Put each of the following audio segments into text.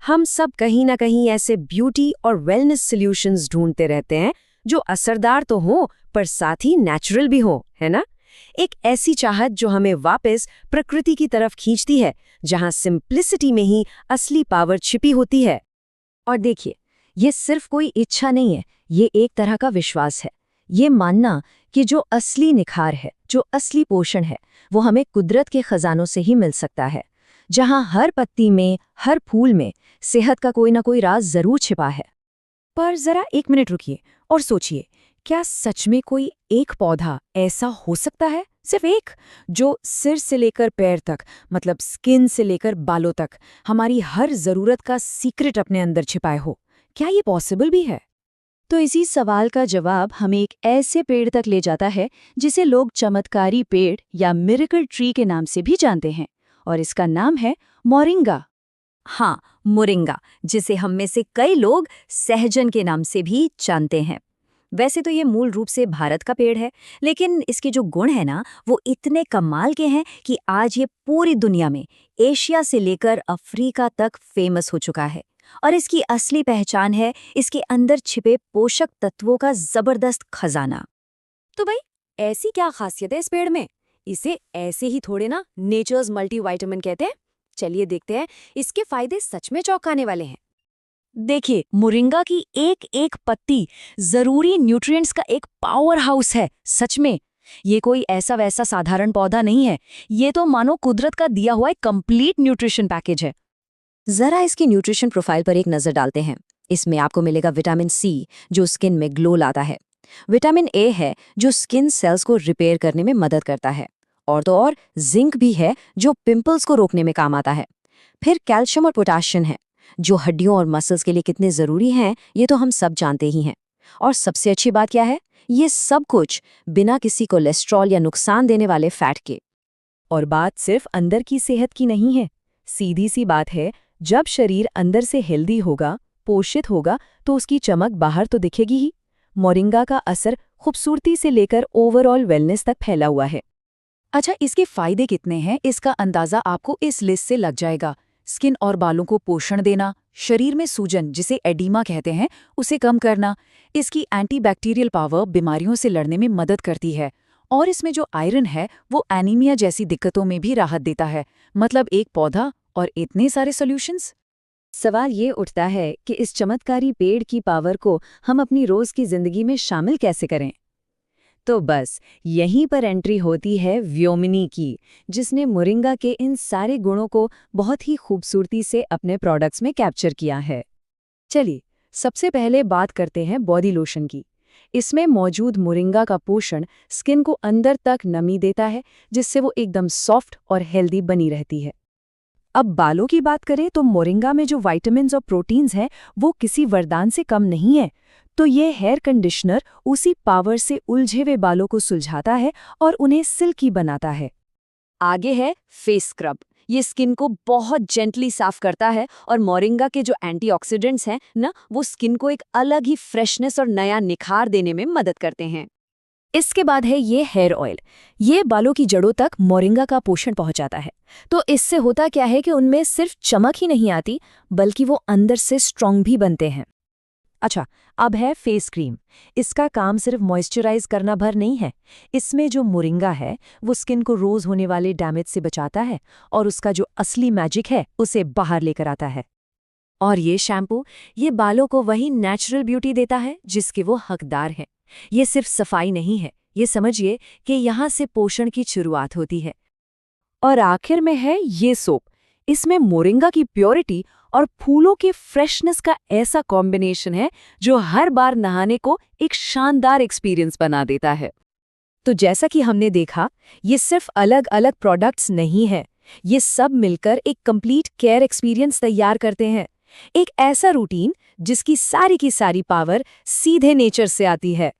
हम सब कहीं ना कहीं ऐसे ब्यूटी और वेलनेस सॉल्यूशंस ढूंढते रहते हैं जो असरदार तो हो पर साथ ही नेचुरल भी हो, है ना? एक ऐसी चाहत जो हमें वापस प्रकृति की तरफ खींचती है, जहां सिंप्लिसिटी में ही असली पावर छिपी होती है। और देखिए, ये सिर्फ कोई इच्छा नहीं है, ये एक तरह का विश्वास है। ये मानना कि जो असली निखार है, जो असली पोषण है, वो हमें कुदरत के खजानों से ही मिल सकता है, जहां हर पत्ती में, हर फूल में सेहत का कोई ना कोई राज जरूर छिपा है। पर जरा 1 मिनट रुकिए और सोचिए, क्या सच में कोई एक पौधा ऐसा हो सकता है, सिर्फ एक, जो सिर से लेकर पैर तक, मतलब स्किन से लेकर बालों तक, हमारी हर जरूरत का सीक्रेट अपने अंदर छिपाए हो? क्या ये पॉसिबल भी है? तो इसी सवाल का जवाब हमें एक ऐसे पेड़ तक ले जाता है जिसे लोग चमत्कारी पेड़ या मिरेकल ट्री के नाम से भी जानते हैं, और इसका नाम है मोरिंगा। हाँ, मोरिंगा, जिसे हम में से कई लोग सहजन के नाम से भी जानते हैं। वैसे तो ये मूल रूप से भारत का पेड़ है, लेकिन इसके जो गुण है ना, वो इतने कमाल के हैं कि आज ये पूरी दुनिया में, एशिया से लेकर अफ्रीका तक फेमस हो चुका है। और इसकी असली पहचान है इसके अंदर छिपे पोषक तत्वों का जबरदस्त खजाना। तो भाई, ऐसी क्या खासियत है इस पेड़ में? इसे ऐसे ही थोड़े ना नेचर्स मल्टीविटामिन कहते हैं। चलिए देखते हैं, इसके फायदे सच में चौंकाने वाले हैं। देखिए, मोरिंगा की एक एक पत्ती जरूरी न्यूट्रिएंट्स का एक पावर हाउस है। सच में ये कोई ऐसा वैसा साधारण पौधा नहीं है, ये तो मानो कुदरत का दिया हुआ एक कंप्लीट न्यूट्रिशन पैकेज है। जरा इसकी न्यूट्रिशन प्रोफाइल पर एक नजर डालते हैं। इसमें आपको मिलेगा विटामिन सी, जो स्किन में ग्लो लाता है। विटामिन ए है, जो स्किन सेल्स को रिपेयर करने में मदद करता है। और तो और जिंक भी है, जो पिंपल्स को रोकने में काम आता है। फिर कैल्शियम और पोटाशियम है, जो हड्डियों और मसल्स के लिए कितने जरूरी हैं, ये तो हम सब जानते ही हैं। और सबसे अच्छी बात क्या है, ये सब कुछ बिना किसी कोलेस्ट्रॉल या नुकसान देने वाले फैट के। और बात सिर्फ अंदर की सेहत की नहीं है, सीधी सी बात है, जब शरीर अंदर से हेल्दी होगा, पोषित होगा, तो उसकी चमक बाहर तो दिखेगी ही। मोरिंगा का असर खूबसूरती से लेकर ओवरऑल वेलनेस तक फैला हुआ है। अच्छा, इसके फायदे कितने हैं, इसका अंदाजा आपको इस लिस्ट से लग जाएगा। स्किन और बालों को पोषण देना, शरीर में सूजन, जिसे एडीमा कहते हैं, उसे कम करना, इसकी एंटीबैक्टीरियल पावर बीमारियों से लड़ने में मदद करती है, और इसमें जो आयरन है वो एनीमिया जैसी दिक्कतों में भी राहत देता है। मतलब एक पौधा और इतने सारे सॉल्यूशंस। सवाल ये उठता है कि इस चमत्कारी पेड़ की पावर को हम अपनी रोज की जिंदगी में शामिल कैसे करें। तो बस यहीं पर एंट्री होती है व्योमिनी की, जिसने मोरिंगा के इन सारे गुणों को बहुत ही खूबसूरती से अपने प्रोडक्ट्स में कैप्चर किया है। चलिए, सबसे पहले बात करते हैं बॉडी लोशन की। इसमें मौजूद मोरिंगा का पोषण स्किन को अंदर तक नमी देता है, जिससे वो एकदम सॉफ्ट और हेल्दी बनी रहती है। अब बालों की बात करें तो मोरिंगा में जो विटामिन्स और प्रोटीन्स हैं, वो किसी वरदान से कम नहीं है। तो ये हेयर कंडीशनर उसी पावर से उलझे हुए बालों को सुलझाता है और उन्हें सिल्की बनाता है। आगे है फेस स्क्रब। ये स्किन को बहुत जेंटली साफ करता है, और मोरिंगा के जो एंटीऑक्सीडेंट्स हैं ना, वो स्किन को एक अलग ही फ्रेशनेस और नया निखार देने में मदद करते हैं। इसके बाद है ये हेयर ऑयल। ये बालों की जड़ों तक मोरिंगा का पोषण पहुंचाता है। तो इससे होता क्या है कि उनमें सिर्फ चमक ही नहीं आती, बल्कि वो अंदर से स्ट्रॉन्ग भी बनते हैं। अच्छा, अब है फेस क्रीम। इसका काम सिर्फ मॉइस्चराइज करना भर नहीं है। इसमें जो मोरिंगा है वो स्किन को रोज होने वाले डैमेज से बचाता है, और उसका जो असली मैजिक है उसे बाहर लेकर आता है। और ये शैम्पू, ये बालों को वही नेचुरल ब्यूटी देता है जिसके वो हकदार हैं। ये सिर्फ सफाई नहीं है, ये समझिए कि यहाँ से पोषण की शुरुआत होती है। और आखिर में है ये सोप। इसमें मोरिंगा की प्योरिटी और फूलों के फ्रेशनेस का ऐसा कॉम्बिनेशन है जो हर बार नहाने को एक शानदार एक्सपीरियंस बना देता है। तो जैसा कि हमने देखा, ये सिर्फ अलग अलग प्रोडक्ट्स नहीं है, ये सब मिलकर एक कंप्लीट केयर एक्सपीरियंस तैयार करते हैं। एक ऐसा रूटीन जिसकी सारी की सारी पावर सीधे नेचर से आती है।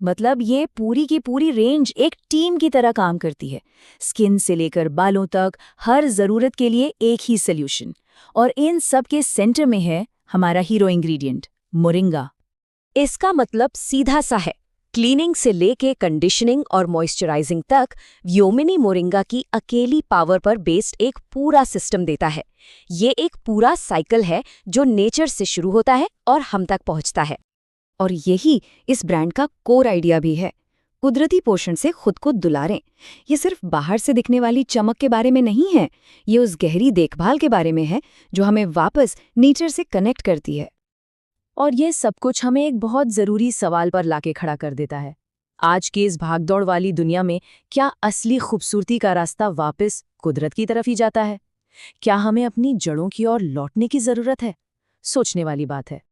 मतलब ये पूरी की पूरी रेंज एक टीम की तरह काम करती है। स्किन से लेकर बालों तक हर जरूरत के लिए एक ही सॉल्यूशन। और इन सब के सेंटर में है हमारा हीरो इंग्रेडिएंट, मोरिंगा। इसका मतलब सीधा सा है, क्लीनिंग से लेके कंडीशनिंग और मॉइस्चराइजिंग तक योमिनी मोरिंगा की अकेली पावर पर बेस्ड एक पूरा सिस्टम देता है। ये एक पूरा साइकिल है जो नेचर से शुरू होता है और हम तक पहुंचता है। और यही इस ब्रांड का कोर आइडिया भी है। कुदरती पोषण से खुद को दुलारें। ये सिर्फ बाहर से दिखने वाली चमक के बारे में नहीं है, ये उस गहरी देखभाल के बारे में है जो हमें वापस नेचर से कनेक्ट करती है। और ये सब कुछ हमें एक बहुत ज़रूरी सवाल पर लाके खड़ा कर देता है। आज की इस भागदौड़ वाली दुनिया में क्या असली खूबसूरती का रास्ता वापस कुदरत की तरफ ही जाता है? क्या हमें अपनी जड़ों की ओर लौटने की ज़रूरत है? सोचने वाली बात है।